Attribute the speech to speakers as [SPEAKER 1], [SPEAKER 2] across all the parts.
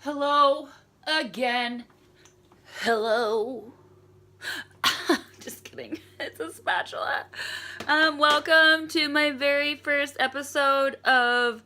[SPEAKER 1] Hello again. Hello. Just kidding. It's a spatula. Welcome to my very first episode of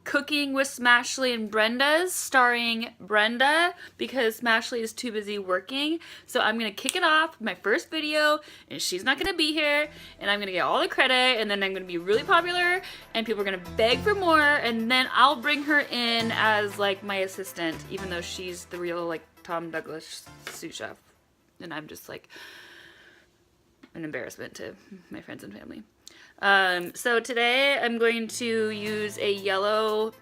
[SPEAKER 1] Cooking with Smashley and Brenda's, starring Brenda because Smashley is too busy working. So I'm going to kick it off with my first video, and she's not going to be here, and I'm going to get all the credit, and then I'm going to be really popular, and people are going to beg for more, and then I'll bring her in as like my assistant, even though she's the real like Tom Douglas sous chef, and I'm just like an embarrassment to my friends and family. So today I'm going to use a yellow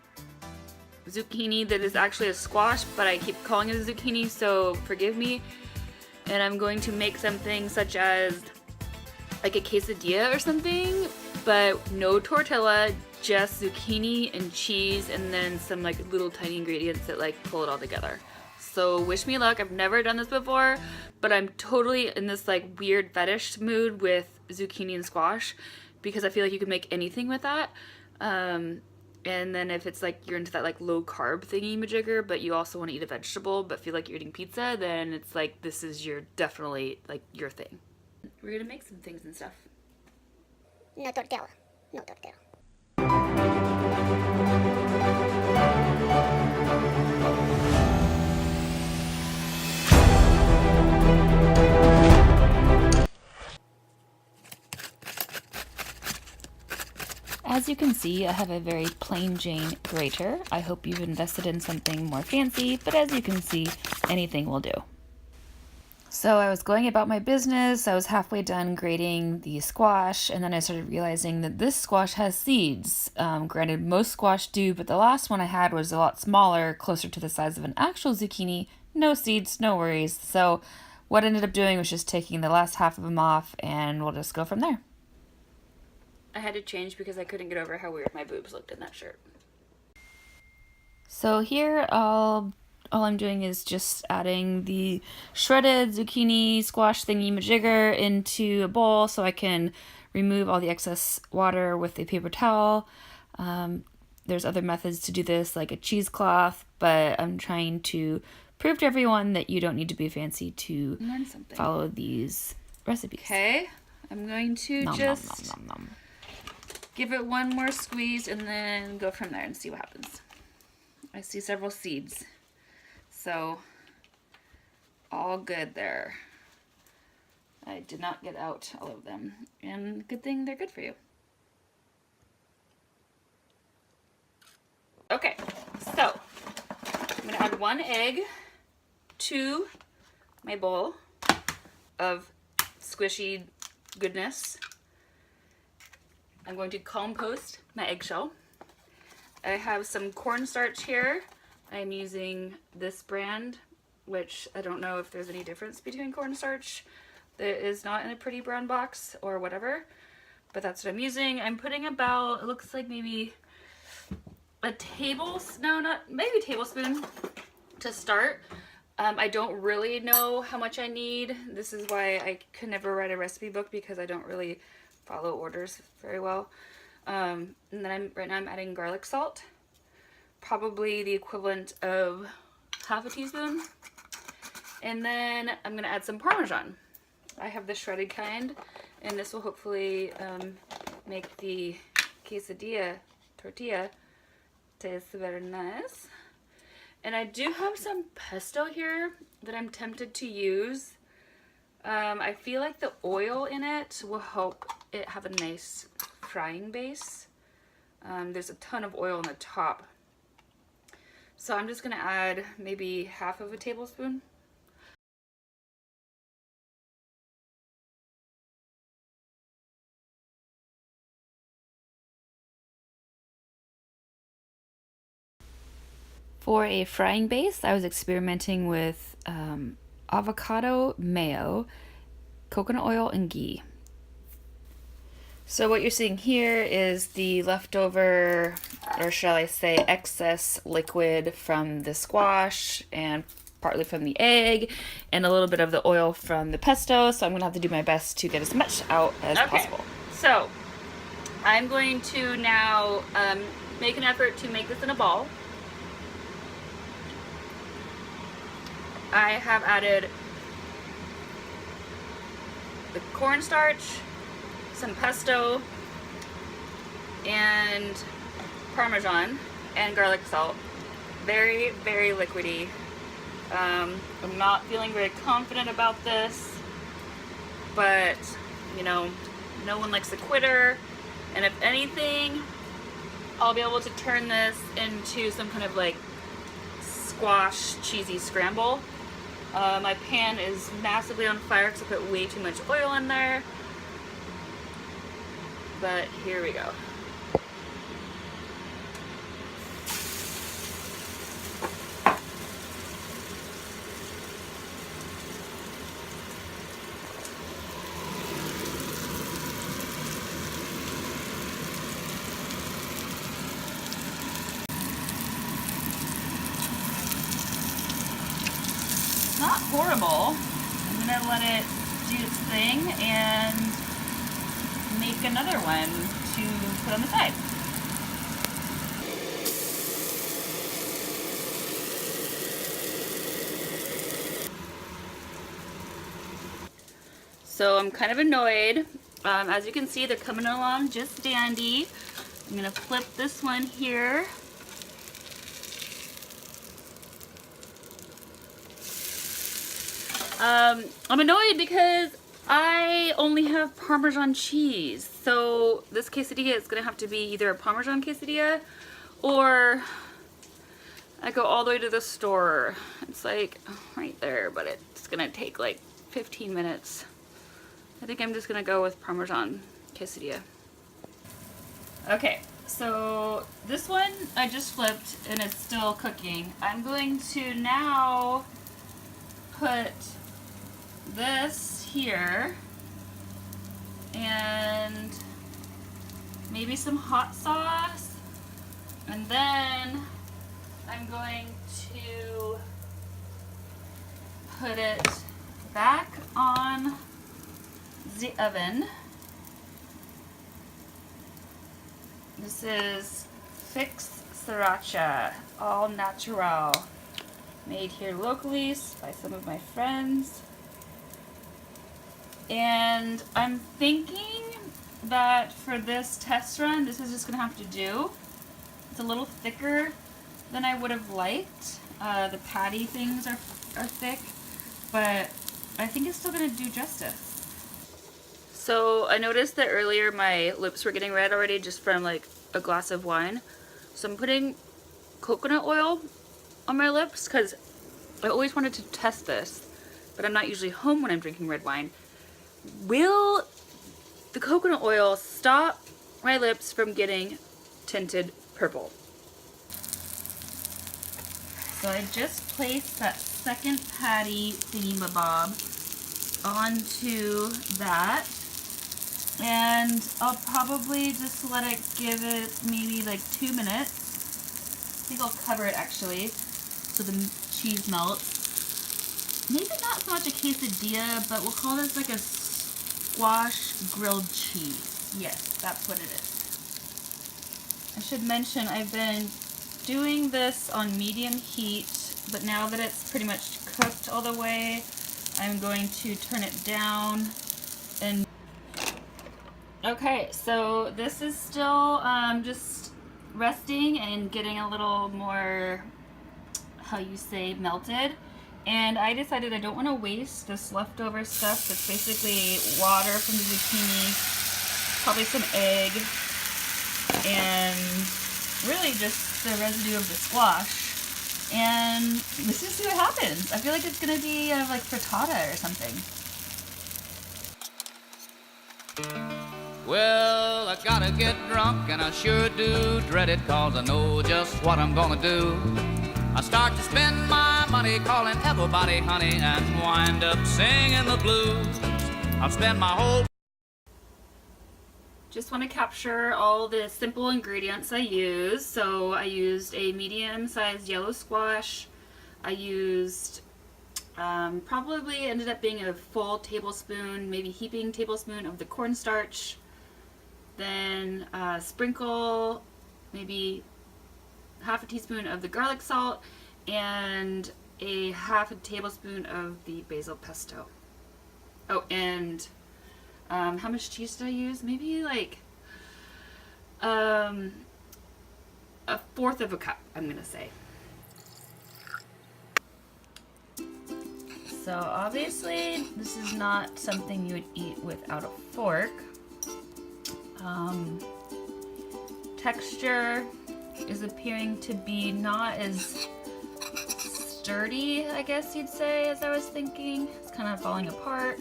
[SPEAKER 1] zucchini that is actually a squash, but I keep calling it a zucchini, so forgive me. And I'm going to make something such as like a quesadilla or something, but no tortilla, just zucchini and cheese, and then some like little tiny ingredients that like pull it all together. So wish me luck. I've never done this before, but I'm totally in this like weird fetish mood with zucchini and squash, because I feel like you can make anything with that. And then if it's like you're into that like low carb thingy majigger, but you also want to eat a vegetable but feel like you're eating pizza, then it's like this is your definitely like your thing. We're gonna make some things and stuff.
[SPEAKER 2] No tortilla. No tortilla.
[SPEAKER 1] As you can see, I have a very plain Jane grater. I hope you've invested in something more fancy, but as you can see, anything will do. So I was going about my business, I was halfway done grating the squash, and then I started realizing that this squash has seeds. Granted, most squash do, but the last one I had was a lot smaller, closer to the size of an actual zucchini. No seeds, no worries. So what I ended up doing was just taking the last half of them off, and we'll just go from there. I had to change because I couldn't get over how weird my boobs looked in that shirt. So here all I'm doing is just adding the shredded zucchini squash thingy majigger into a bowl so I can remove all the excess water with a paper towel. There's other methods to do this, like a cheesecloth, but I'm trying to prove to everyone that you don't need to be fancy to follow these recipes. Okay, I'm going to give it one more squeeze and then go from there and see what happens. I see several seeds, so all good there. I did not get out all of them, and good thing they're good for you. Okay, so I'm gonna add 1 egg to my bowl of squishy goodness. I'm going to compost my eggshell. I have some cornstarch here. I'm using this brand, which I don't know if there's any difference between cornstarch that is not in a pretty brown box or whatever, but that's what I'm using. I'm putting about, it looks like maybe a tablespoon to start. I don't really know how much I need. This is why I could never write a recipe book, because I don't really follow orders very well. And then right now I'm adding garlic salt, probably the equivalent of half a teaspoon. And then I'm gonna add some Parmesan. I have the shredded kind, and this will hopefully make the quesadilla tortilla taste very nice. And I do have some pesto here that I'm tempted to use. I feel like the oil in it will help it have a nice frying base. There's a ton of oil on the top. So I'm just gonna add maybe half of a tablespoon. For a frying base, I was experimenting with avocado mayo, coconut oil, and ghee. So what you're seeing here is the leftover, or shall I say excess liquid from the squash and partly from the egg and a little bit of the oil from the pesto. So I'm gonna have to do my best to get as much out as possible. So I'm going to now make an effort to make this in a ball. I have added the cornstarch, some pesto, and Parmesan, and garlic salt. Very, very liquidy. I'm not feeling very confident about this, but you know, no one likes a quitter, and if anything, I'll be able to turn this into some kind of like squash cheesy scramble. My pan is massively on fire because I put way too much oil in there, but here we go. Not horrible. I'm gonna let it do its thing and make another one to put on the side. So I'm kind of annoyed. As you can see, they're coming along just dandy. I'm gonna flip this one here. I'm annoyed because I only have Parmesan cheese. So this quesadilla is gonna have to be either a Parmesan quesadilla or I go all the way to the store. It's like right there, but it's gonna take like 15 minutes. I think I'm just gonna go with Parmesan quesadilla. Okay, so this one I just flipped and it's still cooking. I'm going to now put this here and maybe some hot sauce, and then I'm going to put it back on the oven. This is fixed sriracha, all natural, made here locally by some of my friends. And I'm thinking that for this test run, this is just gonna have to do. It's a little thicker than I would have liked. The patty things are thick, but I think it's still gonna do justice. So I noticed that earlier my lips were getting red already just from like a glass of wine. So I'm putting coconut oil on my lips because I always wanted to test this, but I'm not usually home when I'm drinking red wine. Will the coconut oil stop my lips from getting tinted purple? So I just placed that second patty thingy-mabob onto that, and I'll probably just let it give it maybe like 2 minutes. I think I'll cover it actually so the cheese melts. Maybe not so much a quesadilla, but we'll call this like a squash grilled cheese. Yes, that's what it is. I should mention I've been doing this on medium heat, but now that it's pretty much cooked all the way, I'm going to turn it down. And okay, so this is still just resting and getting a little more, how you say, melted. And I decided I don't want to waste this leftover stuff. That's basically water from the zucchini, probably some egg, and really just the residue of the squash. And let's just see what happens. I feel like it's gonna be like frittata or something.
[SPEAKER 3] Well, I gotta get drunk, and I sure do dread it, 'cause I know just what I'm gonna do. I start to spend my money calling everybody honey and wind up singing the blues. I'll spend my whole...
[SPEAKER 1] Just want to capture all the simple ingredients I use. So I used a medium-sized yellow squash. I used probably ended up being a full tablespoon, maybe heaping tablespoon of the cornstarch. Then sprinkle maybe half a teaspoon of the garlic salt, and a half a tablespoon of the basil pesto. Oh, and how much cheese did I use? Maybe like a fourth of a cup, I'm gonna say. So obviously this is not something you would eat without a fork. Texture is appearing to be not as sturdy, I guess you'd say, as I was thinking. It's kind of falling apart,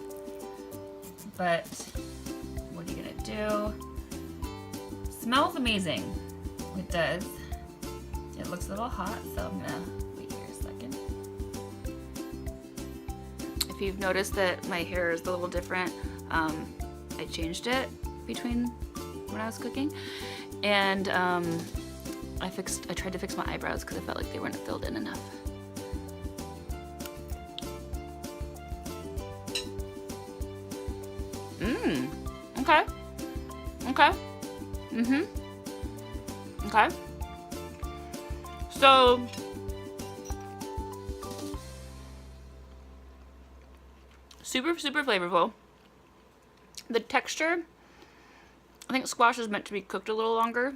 [SPEAKER 1] but what are you gonna do? Smells amazing. It does. It looks a little hot, so I'm gonna wait here a second. If you've noticed that my hair is a little different, I changed it between when I was cooking, and I tried to fix my eyebrows because I felt like they weren't filled in enough. Okay. Okay. Okay. So super flavorful. The texture, I think squash is meant to be cooked a little longer.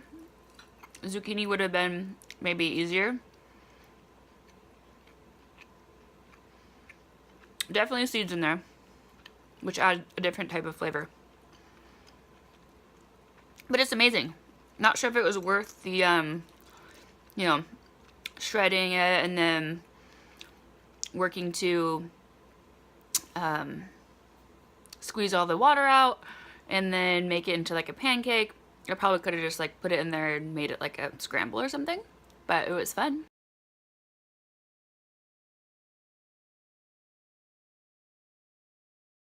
[SPEAKER 1] Zucchini would have been maybe easier. Definitely seeds in there, which add a different type of flavor. But it's amazing. Not sure if it was worth the, shredding it and then working to squeeze all the water out and then make it into like a pancake. I probably could have just like put it in there and made it like a scramble or something, but it was fun.